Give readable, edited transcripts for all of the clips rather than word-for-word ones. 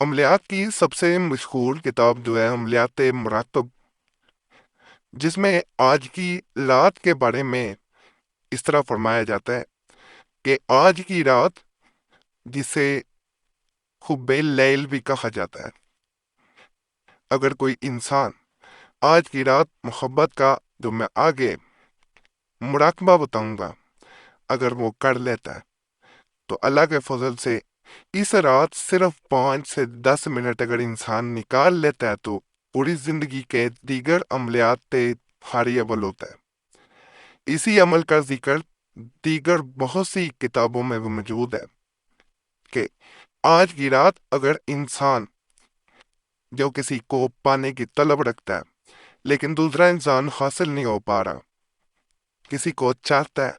عملیات کی سب سے مشہور کتاب جو ہے عملیات مراقب، جس میں آج کی رات کے بارے میں اس طرح فرمایا جاتا ہے کہ آج کی رات، جسے حب اللیل بھی کہا جاتا ہے، اگر کوئی انسان آج کی رات محبت کا جو میں آگے مراقبہ بتاؤں گا، اگر وہ کر لیتا ہے تو اللہ کے فضل سے اس رات صرف 5 سے 10 منٹ اگر انسان نکال لیتا ہے تو پوری زندگی کے دیگر عملیات حاریبل ہوتا ہے۔ اسی عمل کا ذکر دیگر بہت سی کتابوں میں بھی موجود ہے کہ آج کی رات اگر انسان جو کسی کو پانے کی طلب رکھتا ہے لیکن دوسرا انسان حاصل نہیں ہو پا رہا، کسی کو چاہتا ہے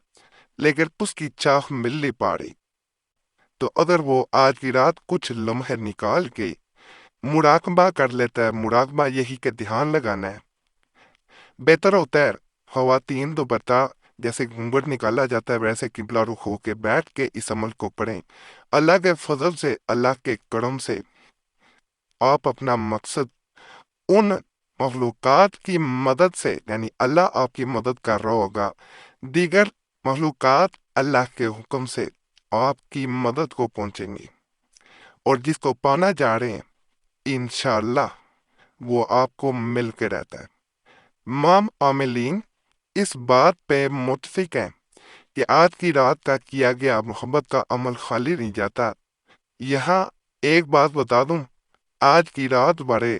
لیکن اس کی چاہ مل نہیں پا رہی، تو اگر وہ آج کی رات کچھ لمحے نکال کے مراقبہ کر لیتا ہے، مراقبہ یہی کہ دھیان لگانا ہے، بہتر ہوتا ہے خواتین دوپٹہ جیسے گھونگھٹ نکالا جاتا ہے ویسے قبلہ رخ ہو کے بیٹھ کے اس عمل کو پڑھیں۔ اللہ کے فضل سے، اللہ کے کرم سے آپ اپنا مقصد ان مخلوقات کی مدد سے، یعنی اللہ آپ کی مدد کر رہا ہوگا، دیگر مخلوقات اللہ کے حکم سے آپ کی مدد کو پہنچیں گی، اور جس کو پانا جا رہے ہیں انشاءاللہ وہ آپ کو مل کے رہتا ہے۔ مام عاملین اس بات پہ متفق ہیں کہ آج کی رات کا کیا گیا محبت کا عمل خالی نہیں جاتا۔ یہاں ایک بات بتا دوں، آج کی رات بارے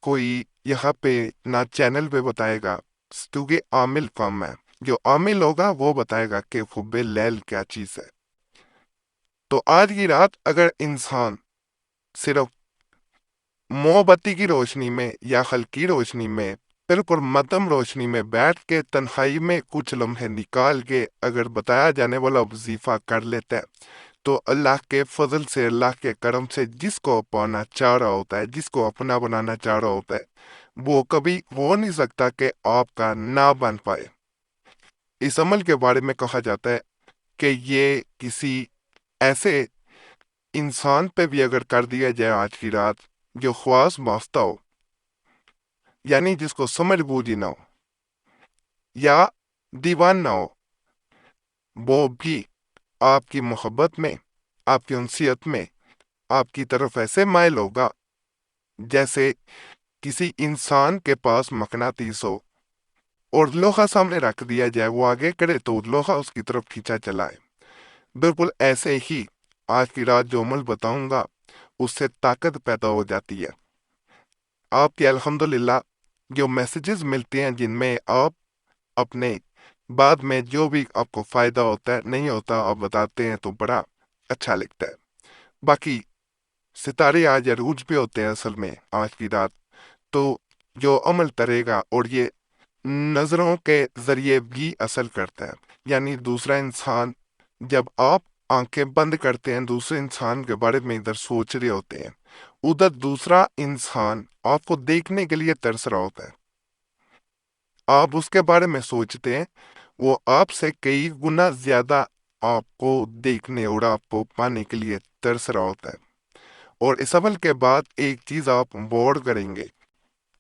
کوئی یہاں پہ نہ چینل پہ بتائے گا، کیونکہ عامل کم ہے، جو عامل ہوگا وہ بتائے گا کہ حب لیل کیا چیز ہے۔ تو آج کی رات اگر انسان صرف موم بتی کی روشنی میں یا ہلکی روشنی میں، بالکل مدھم روشنی میں بیٹھ کے تنہائی میں کچھ لمحے نکال کے اگر بتایا جانے والا وظیفہ کر لیتا ہے تو اللہ کے فضل سے، اللہ کے کرم سے جس کو پانا چاہ رہا ہوتا ہے، جس کو اپنا بنانا چاہ رہا ہوتا ہے، وہ کبھی ہو نہیں سکتا کہ آپ کا نہ بن پائے۔ اس عمل کے بارے میں کہا جاتا ہے کہ یہ کسی ایسے انسان پہ بھی اگر کر دیا جائے آج کی رات جو خواص واسطہ ہو، یعنی جس کو سمجھ بوجھی نہ ہو یا دیوان نہ ہو، وہ بھی آپ کی محبت میں، آپ کی انسیت میں آپ کی طرف ایسے مائل ہوگا جیسے کسی انسان کے پاس مقناطیس ہو، اور لوہا سامنے رکھ دیا جائے، وہ آگے کرے تو لوہا اس کی طرف کھینچا چلائے۔ بالکل ایسے ہی آج کی رات جو عمل بتاؤں گا اس سے طاقت پیدا ہو جاتی ہے۔ آپ کے الحمدللہ جو میسیجز ملتے ہیں جن میں آپ اپنے بعد میں جو بھی آپ کو فائدہ ہوتا ہے، نہیں ہوتا، آپ بتاتے ہیں تو بڑا اچھا لگتا ہے۔ باقی ستارے آج عروج پہ ہوتے ہیں اصل میں آج کی رات، تو جو عمل کرے گا، اور یہ نظروں کے ذریعے بھی اثر کرتا ہے، یعنی دوسرا انسان جب آپ آنکھیں بند کرتے ہیں دوسرے انسان کے بارے میں ادھر سوچ رہے ہوتے ہیں، ادھر دوسرا انسان آپ کو دیکھنے کے لیے ترس رہا ہوتا ہے، آپ اس کے بارے میں سوچتے ہیں، وہ آپ سے کئی گنا زیادہ آپ کو دیکھنے اور آپ کو پانے کے لیے ترس رہا ہوتا ہے۔ اور اس عمل کے بعد ایک چیز آپ غور کریں گے،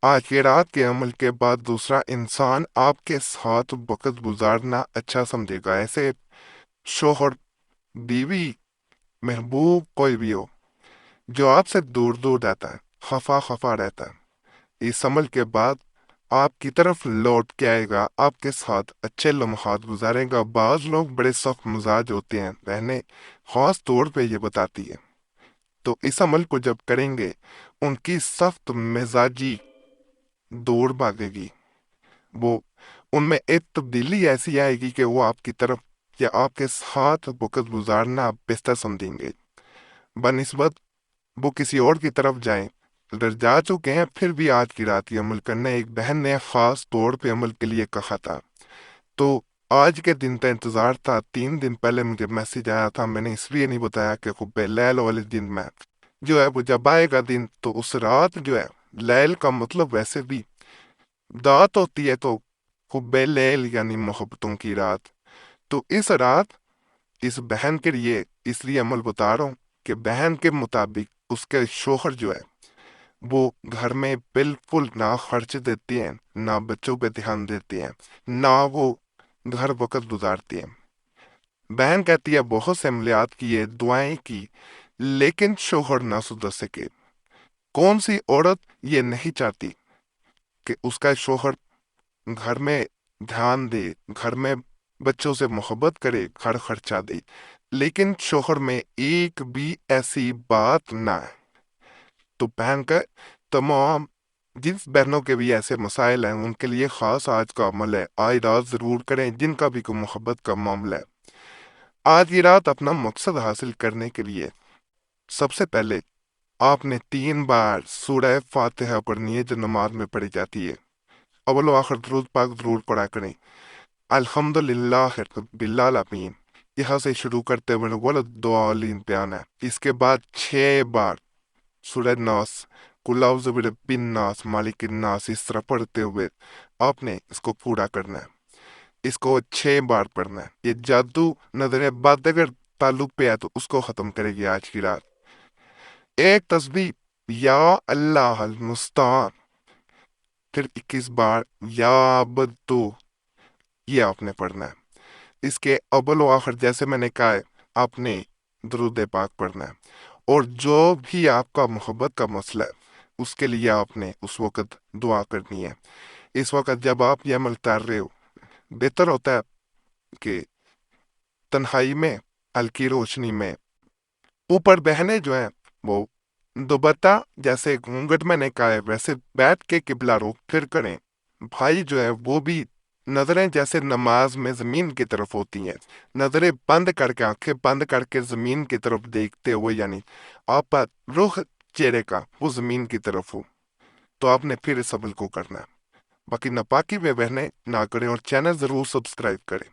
آج کی رات کے عمل کے بعد دوسرا انسان آپ کے ساتھ وقت گزارنا اچھا سمجھے گا، ایسے شوہر، بیوی، محبوب کوئی بھی ہو جو آپ سے دور دور رہتا ہے، خفا خفا رہتا ہے، اس عمل کے بعد آپ کی طرف لوٹ کے آئے گا، آپ کے ساتھ اچھے لمحات گزارے گا۔ بعض لوگ بڑے سخت مزاج ہوتے ہیں، بہنیں خاص طور پہ یہ بتاتی ہے، تو اس عمل کو جب کریں گے ان کی سخت مزاجی دور بھاگے گی، وہ ان میں ایک تبدیلی ایسی آئے گی کہ وہ آپ کی طرف یا آپ کے ساتھ وقت گزارنا بہتر سمجھیں گے، بنسبت وہ کسی اور کی طرف جائیں۔ اگر جا چکے ہیں پھر بھی آج کی رات یہ عمل کرنا ہے۔ ایک بہن نے خاص طور پہ عمل کے لیے کہا تھا، تو آج کے دن کا انتظار تھا، 3 دن پہلے مجھے میسج آیا تھا، میں نے اس لیے نہیں بتایا کہ خب لیل والے دن میں جو ہے وہ جب آئے گا دن تو اس رات جو ہے، لیل کا مطلب ویسے بھی دات ہوتی ہے، تو خب لیل یعنی محبتوں کی رات، تو اس رات اس بہن کے لیے اس لیے عمل بتا رہا ہوں کہ بہن کے مطابق اس کے شوہر جو ہے وہ گھر میں بالکل نہ خرچ دیتی ہیں، نہ بچوں پہ دھیان دیتی ہیں، نہ وہ گھر وقت گزارتی ہیں۔ بہن کہتی ہے بہت سے عملیات کیے، دعائیں کی، لیکن شوہر نہ سدھر سکے۔ کون سی عورت یہ نہیں چاہتی کہ اس کا شوہر گھر میں دھیان دے، گھر میں بچوں سے محبت کرے، گھر خرچہ دے، لیکن شوہر میں ایک بھی ایسی بات نہ ہے۔ تو بہن کا تمام جن بہنوں کے بھی ایسے مسائل ہیں ان کے لیے خاص آج کا عمل ہے، آج رات ضرور کریں جن کا بھی کوئی محبت کا معاملہ ہے۔ آج کی رات اپنا مقصد حاصل کرنے کے لیے سب سے پہلے آپ نے 3 بار سورہ فاتحہ پڑھنی ہے جو نماز میں پڑھی جاتی ہے۔ اول و آخر درود پاک ضرور پڑھا کریں۔ الحمدللہ رب العالمین یہاں سے شروع کرتے ہوئے ولدالین پہ آنا ہے۔ اس کے بعد 6 بار سورہ ناس، قل اعوذ برب الناس، مالک الناس، اس طرح پڑھتے ہوئے آپ نے اس کو پورا کرنا ہے۔ اس کو 6 بار پڑھنا ہے۔ یہ جادو نظر بد اگر تعلق پہ ہے تو اس کو ختم کرے گی آج کی رات۔ ایک تسبیح یا اللہ المستعان، پھر 21 بار یا بدو، یہ آپ نے پڑھنا ہے۔ اس کے اول و آخر جیسے میں نے کہا ہے آپ نے درود پاک پڑھنا ہے، اور جو بھی آپ کا محبت کا مسئلہ ہے اس کے لیے آپ نے اس وقت دعا کرنی ہے۔ اس وقت جب آپ یہ عمل کر رہے ہو بہتر ہوتا ہے کہ تنہائی میں ہلکی روشنی میں اوپر بہنیں جو ہیں وہ دوبتہ جیسے گھونگھٹ میں نے کہا ہے ویسے بیٹھ کے قبلہ رخ پھر کریں۔ بھائی جو ہے وہ بھی نظریں جیسے نماز میں زمین کی طرف ہوتی ہیں، نظریں بند کر کے، آنکھیں بند کر کے زمین کی طرف دیکھتے ہوئے، یعنی آپ کا رخ چہرے کا وہ زمین کی طرف ہو، تو آپ نے پھر اس عمل کو کرنا ہے۔ باقی ناپاکی میں بہنیں نہ کریں اور چینل ضرور سبسکرائب کریں۔